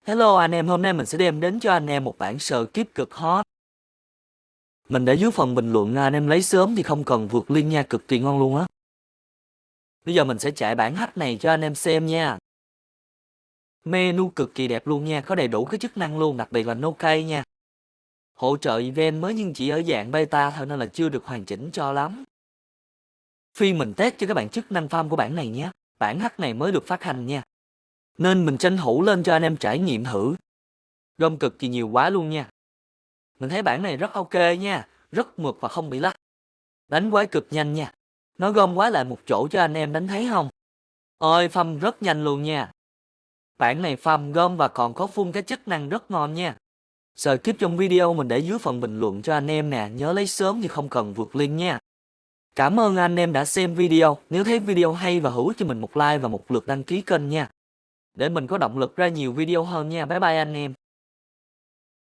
Hello anh em, hôm nay mình sẽ đem đến cho anh em một bản skip cực hot. Mình để dưới phần bình luận, anh em lấy sớm thì không cần vượt link nha, cực kỳ ngon luôn á. Bây giờ mình sẽ chạy bản hack này cho anh em xem nha. Menu cực kỳ đẹp luôn nha, có đầy đủ cái chức năng luôn, đặc biệt là no cay nha. Hỗ trợ event mới nhưng chỉ ở dạng beta thôi nên là chưa được hoàn chỉnh cho lắm. Phiên mình test cho các bạn chức năng farm của bản này nhé. Bản hack này mới được phát hành nha, nên mình tranh thủ lên cho anh em trải nghiệm thử. Gom cực kỳ nhiều quá luôn nha. Mình thấy bản này rất ok nha, rất mượt và không bị lắc. Đánh quái cực nhanh nha. Nó gom quái lại một chỗ cho anh em đánh thấy không? Ôi farm rất nhanh luôn nha. Bản này farm gom và còn có full các chức năng rất ngon nha. Skip trong video mình để dưới phần bình luận cho anh em nè, nhớ lấy sớm thì không cần vượt link nha. Cảm ơn anh em đã xem video, nếu thấy video hay và hữu ích cho mình một like và một lượt đăng ký kênh nha. Để mình có động lực ra nhiều video hơn nha, bye bye anh em.